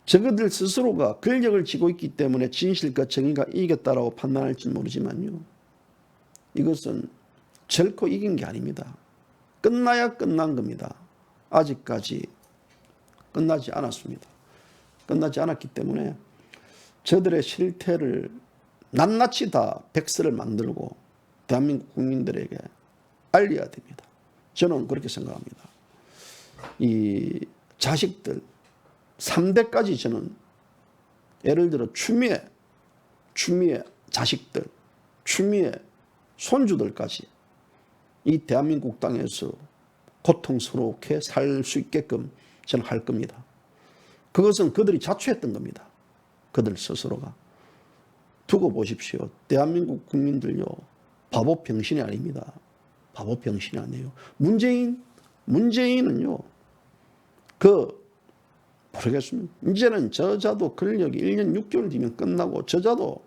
저그들 스스로가 권력을 쥐고 있기 때문에 진실과 정의가 이겼다라고 판단할지 모르지만요, 이것은 결코 이긴 게 아닙니다. 끝나야 끝난 겁니다. 아직까지 끝나지 않았습니다. 끝나지 않았기 때문에 저들의 실태를 낱낱이 다 백서를 만들고 대한민국 국민들에게 알려야 됩니다. 저는 그렇게 생각합니다. 이 자식들 3대까지 저는 예를 들어 추미애 자식들, 추미애 손주들까지 이 대한민국 땅에서 고통스럽게 살 수 있게끔 저는 할 겁니다. 그것은 그들이 자초했던 겁니다. 그들 스스로가. 두고 보십시오. 대한민국 국민들요, 바보 병신이 아닙니다. 바보 병신이 아니에요. 문재인은요, 모르겠습니다. 이제는 저자도 권력이 1년 6개월 뒤면 끝나고 저자도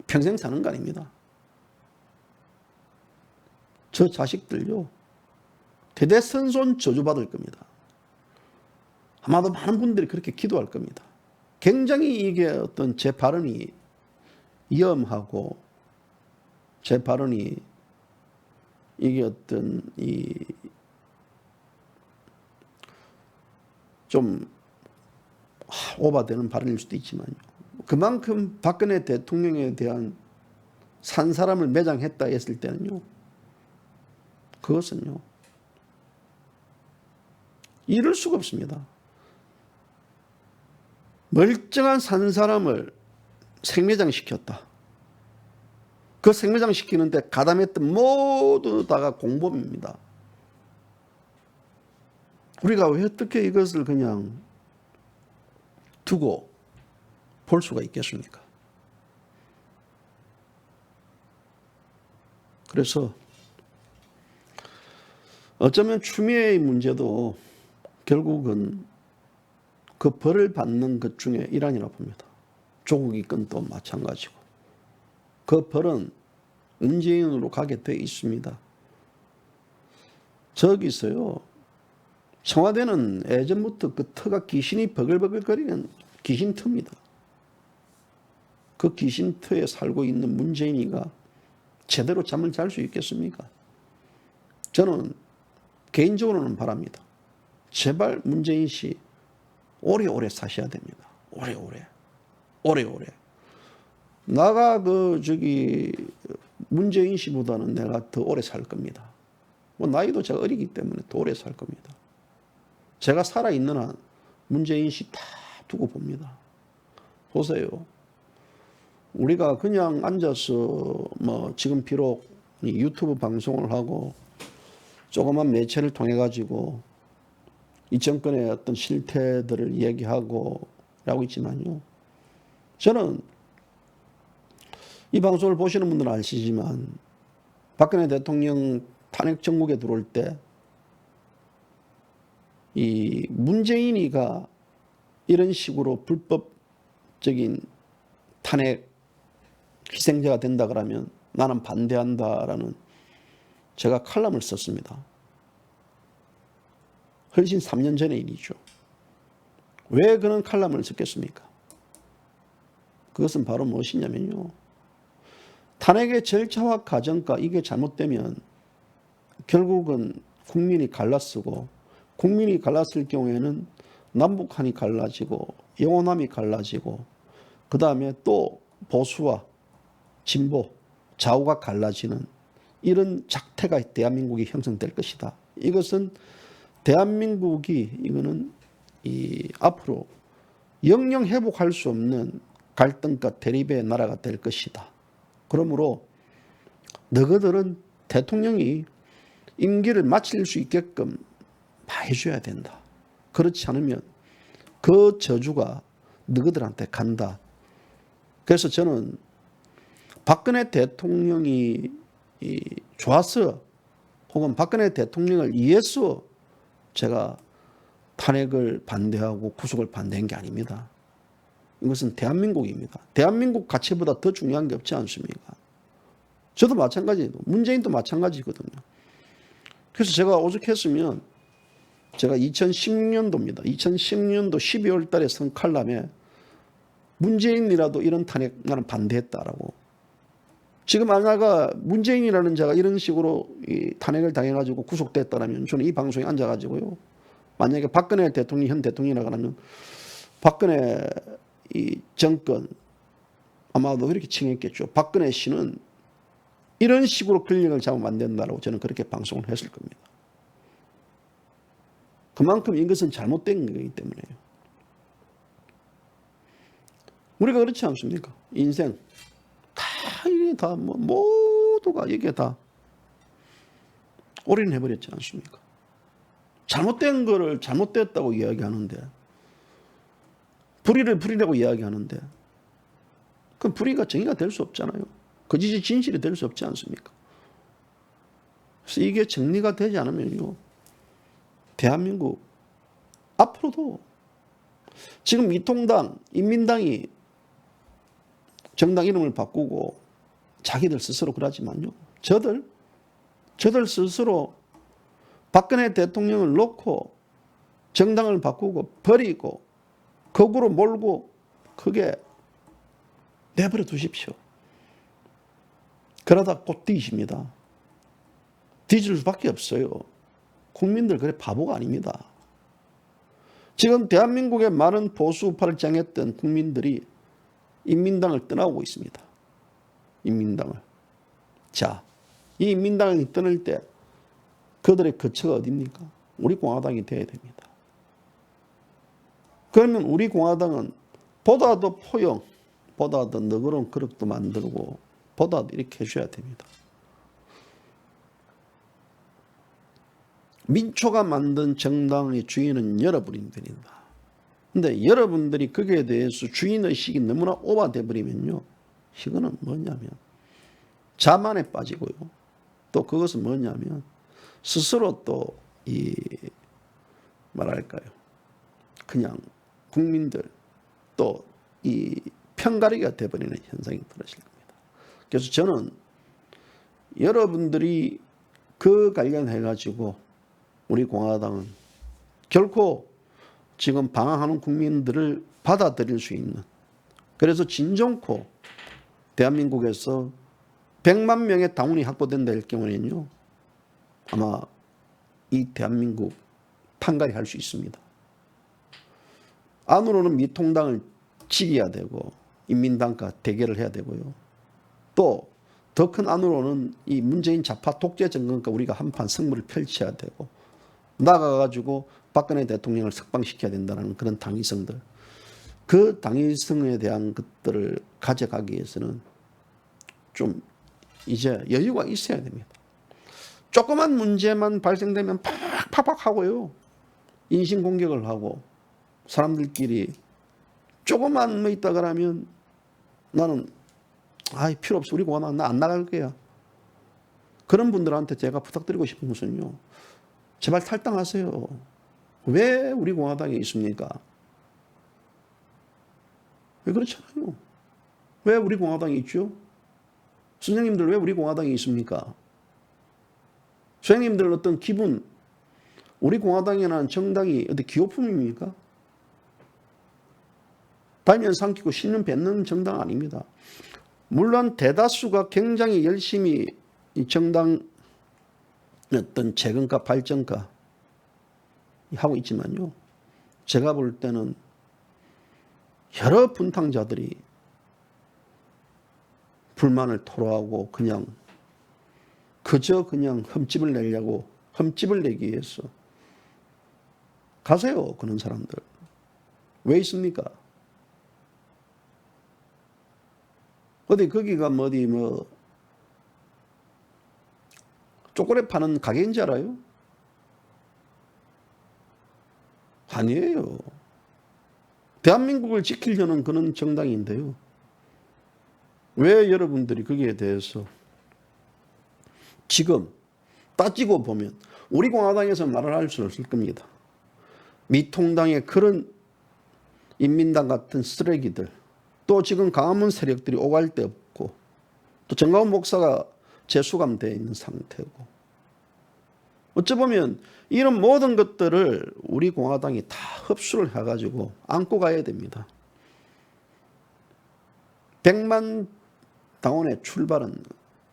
평생 사는 거 아닙니다. 저 자식들요, 대대손손 저주받을 겁니다. 아마도 많은 분들이 그렇게 기도할 겁니다. 굉장히 이게 어떤 제 발언이 위험하고, 제 발언이 이게 어떤 좀 오바되는 발언일 수도 있지만요, 그만큼 박근혜 대통령에 대한 산 사람을 매장했다 했을 때는요, 그것은요 이럴 수가 없습니다. 멀쩡한 산 사람을 생매장시켰다. 그 생매장시키는데 가담했던 모두 다가 공범입니다. 우리가 왜 어떻게 이것을 그냥 두고 볼 수가 있겠습니까? 그래서 어쩌면 추미애의 문제도 결국은 그 벌을 받는 것 중에 일환이라고 봅니다. 조국 이건도 마찬가지고. 그 벌은 문재인으로 가게 돼 있습니다. 저기서요, 청와대는 예전부터 그 터가 귀신이 버글버글거리는 귀신터입니다. 그 귀신터에 살고 있는 문재인이가 제대로 잠을 잘 수 있겠습니까? 저는 개인적으로는 바랍니다. 제발 문재인 씨 오래오래 사셔야 됩니다. 오래오래. 나가 문재인 씨보다는 내가 더 오래 살 겁니다. 나이도 제가 어리기 때문에 더 오래 살 겁니다. 제가 살아있는 한 문재인 씨 다 두고 봅니다. 보세요. 우리가 그냥 앉아서 지금 비록 유튜브 방송을 하고 조그만 매체를 통해 가지고 이 정권의 어떤 실태들을 얘기하고 라고 있지만요, 저는 이 방송을 보시는 분들은 아시지만 박근혜 대통령 탄핵 정국에 들어올 때 이 문재인이가 이런 식으로 불법적인 탄핵 희생자가 된다 그러면 나는 반대한다라는 제가 칼럼을 썼습니다. 훨씬 3년 전의 일이죠. 왜 그런 칼럼을 썼겠습니까? 그것은 바로 무엇이냐면요, 탄핵의 절차와 과정과 이게 잘못되면 결국은 국민이 갈라쓰고, 국민이 갈랐을 경우에는 남북한이 갈라지고 영호남이 갈라지고 그 다음에 또 보수와 진보, 좌우가 갈라지는 이런 작태가 대한민국이 형성될 것이다. 이것은 대한민국이 이거는 앞으로 영영 회복할 수 없는 갈등과 대립의 나라가 될 것이다. 그러므로 너희들은 대통령이 임기를 마칠 수 있게끔 해줘야 된다. 그렇지 않으면 그 저주가 너희들한테 간다. 그래서 저는 박근혜 대통령이 좋아서 혹은 박근혜 대통령을 위해서 제가 탄핵을 반대하고 구속을 반대한 게 아닙니다. 이것은 대한민국입니다. 대한민국 가치보다 더 중요한 게 없지 않습니까? 저도 마찬가지예요. 문재인도 마찬가지거든요. 그래서 제가 오죽했으면 제가 2010년도입니다. 2010년도 12월 달에 쓴 칼럼에 문재인이라도 이런 탄핵 나는 반대했다라고. 지금 만약에 문재인이라는 자가 이런 식으로 탄핵을 당해가지고 구속됐다면 저는 이 방송에 앉아가지고요. 만약에 박근혜 대통령이 현 대통령이라고 하면 박근혜 이 정권 아마도 이렇게 칭했겠죠. 박근혜 씨는 이런 식으로 권력을 잡으면 안 된다라고 저는 그렇게 방송을 했을 겁니다. 그만큼 이것은 잘못된 거기 때문에요. 우리가 그렇지 않습니까? 인생 이게 다 모두가 이게 다 올인해버렸지 않습니까? 잘못된 거를 잘못됐다고 이야기하는데 불의를 불의라고 이야기하는데 그 불의가 정의가 될 수 없잖아요. 거짓이 진실이 될 수 없지 않습니까? 그래서 이게 정리가 되지 않으면요. 대한민국 앞으로도 지금 미통당, 인민당이 정당 이름을 바꾸고 자기들 스스로 그러지만요. 저들 스스로 박근혜 대통령을 놓고 정당을 바꾸고 버리고 거꾸로 몰고 그게 내버려 두십시오. 그러다 곧 뒤집니다. 뒤질 수밖에 없어요. 국민들 그래 바보가 아닙니다. 지금 대한민국의 많은 보수 우파를 짱했던 국민들이 인민당을 떠나고 있습니다. 인민당을. 자, 이 인민당을 떠날 때 그들의 거처가 어디입니까? 우리 공화당이 돼야 됩니다. 그러면 우리 공화당은 보다 더 포용, 보다 더 너그러운 그릇도 만들고 보다 더 이렇게 해줘야 됩니다. 민초가 만든 정당의 주인은 여러분들입니다. 근데 여러분들이 거기에 대해서 주인의식이 너무나 오버돼 버리면요. 이거는 뭐냐면 자만에 빠지고요. 또 그것은 뭐냐면 스스로 또 뭐랄까요. 그냥 국민들 또 편가르기가 돼버리는 현상이 벌어질 겁니다. 그래서 저는 여러분들이 그 관련해가지고 우리 공화당은 결코 지금 방황하는 국민들을 받아들일 수 있는 그래서 진정코 대한민국에서 100만 명의 당원이 확보된다 할 경우에는요. 아마 이 대한민국 판가리 할 수 있습니다. 안으로는 미통당을 지켜야 되고 인민당과 대결을 해야 되고요. 또 더 큰 안으로는 이 문재인 좌파 독재 정권과 우리가 한판 승부를 펼쳐야 되고 나가가지고 박근혜 대통령을 석방시켜야 된다는 그런 당위성들. 그 당위성에 대한 것들을 가져가기 위해서는 좀 이제 여유가 있어야 됩니다. 조그만 문제만 발생되면 팍팍팍 하고요. 인신공격을 하고 사람들끼리 조금만 뭐 있다 그러면 나는 필요 없어. 우리 공화당 나 안 나갈 거야. 그런 분들한테 제가 부탁드리고 싶은 것은요. 제발 탈당하세요. 왜 우리 공화당에 있습니까? 왜 그렇잖아요. 왜 우리 공화당에 있죠? 선생님들 왜 우리 공화당에 있습니까? 선생님들 어떤 기분, 우리 공화당이라는 정당이 어디 기호품입니까? 달면 삼키고 씹는 뱉는 정당 아닙니다. 물론 대다수가 굉장히 열심히 이 정당 어떤 재건과 발전과 하고 있지만요. 제가 볼 때는 여러 분탕자들이 불만을 토로하고 그저 그냥 흠집을 내려고, 흠집을 내기 위해서 가세요. 그런 사람들 왜 있습니까? 어디 거기가 어디 초콜릿 파는 가게인지 알아요? 아니에요. 대한민국을 지키려는 그런 정당인데요. 왜 여러분들이 거기에 대해서 지금 따지고 보면 우리 공화당에서 말을 할 수 없을 겁니다. 미통당의 그런 인민당 같은 쓰레기들, 또 지금 광화문 세력들이 오갈 데 없고, 또 정가훈 목사가 재수감되어 있는 상태고, 어찌 보면 이런 모든 것들을 우리 공화당이 다 흡수를 해가지고 안고 가야 됩니다. 100만 당원의 출발은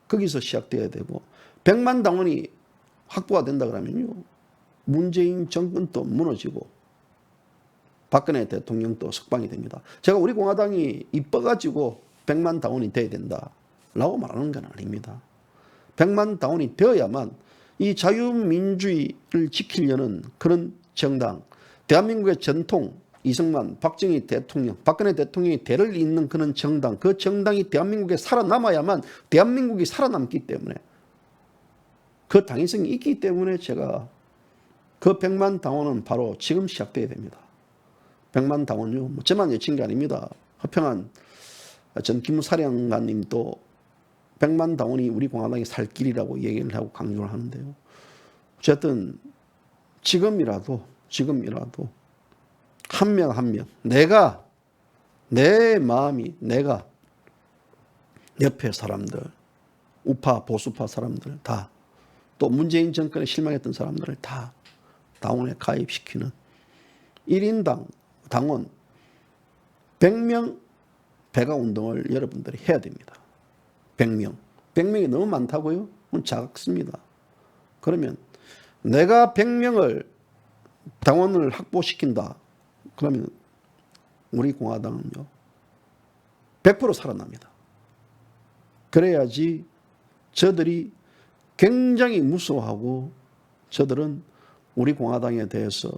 거기서 시작돼야 되고, 100만 당원이 확보가 된다 그러면요, 문재인 정권도 무너지고 박근혜 대통령도 석방이 됩니다. 제가 우리 공화당이 이뻐가지고 100만 당원이 돼야 된다라고 말하는 건 아닙니다. 100만 당원이 되어야만 이 자유민주주의를 지키려는 그런 정당, 대한민국의 전통, 이승만, 박정희 대통령, 박근혜 대통령이 대를 잇는 그런 정당, 그 정당이 대한민국에 살아남아야만 대한민국이 살아남기 때문에, 그 당위성이 있기 때문에 제가 그 100만 당원은 바로 지금 시작돼야 됩니다. 100만 당원요, 저만 외친 게 아닙니다. 허평한 전 기무사령관님도 100만 당원이 우리 공화당이 살 길이라고 얘기를 하고 강조를 하는데요. 어쨌든 지금이라도 한 명 한 명, 내 마음이, 내가 옆에 사람들, 우파 보수파 사람들 다, 또 문재인 정권에 실망했던 사람들을 다 당원에 가입시키는 1인당 당원 100명 배가 운동을 여러분들이 해야 됩니다. 100명이 너무 많다고요? 그건 작습니다. 그러면 내가 100명을 당원을 확보시킨다. 그러면 우리 공화당은요 100% 살아납니다. 그래야지 저들이 굉장히 무서워하고 저들은 우리 공화당에 대해서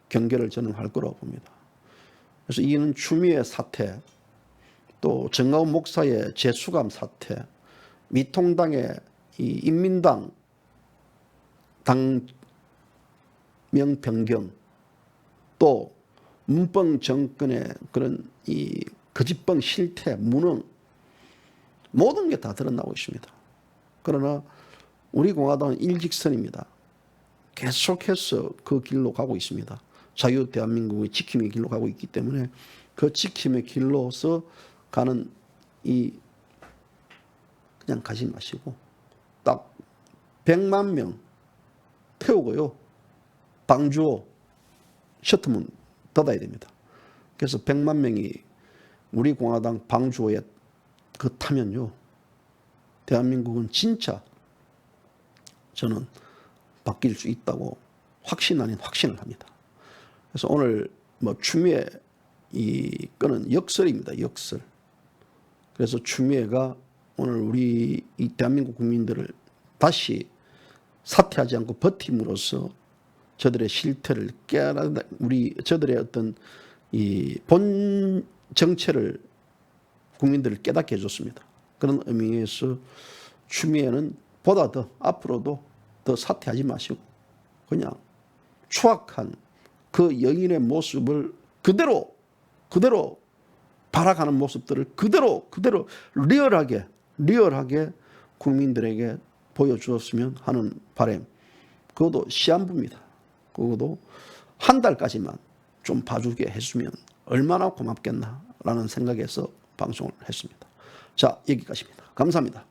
경계를 저는 할 거라고 봅니다. 그래서 이는 추미애 사태, 또 정가훈 목사의 재수감 사태, 미통당의 이 인민당 당명 변경, 또 문뻥 정권의 그런 이 거짓뻥 실태, 무능, 모든 게 다 드러나고 있습니다. 그러나 우리 공화당은 일직선입니다. 계속해서 그 길로 가고 있습니다. 자유 대한민국의 지킴의 길로 가고 있기 때문에 그 지킴의 길로서 가는 이 그냥 가지 마시고 딱 100만 명 태우고요. 방주호 셔틀문 닫아야 됩니다. 그래서 100만 명이 우리 공화당 방주호에 그 타면요. 대한민국은 진짜 저는 바뀔 수 있다고 확신 아닌 확신을 합니다. 그래서 오늘 추미애 이 건은 역설입니다. 역설. 그래서 추미애가 오늘 우리 이 대한민국 국민들을 다시 사퇴하지 않고 버팀으로써 저들의 실태를 저들의 어떤 이 본 정체를 국민들을 깨닫게 해줬습니다. 그런 의미에서 추미애는 보다 더 앞으로도 더 사퇴하지 마시고 그냥 추악한 그 여인의 모습을 그대로 발악하는 모습들을 그대로 리얼하게 국민들에게 보여주었으면 하는 바람. 그것도 시한부입니다. 그것도 한 달까지만 좀 봐주게 해주면 얼마나 고맙겠나라는 생각에서 방송을 했습니다. 자, 여기까지입니다. 감사합니다.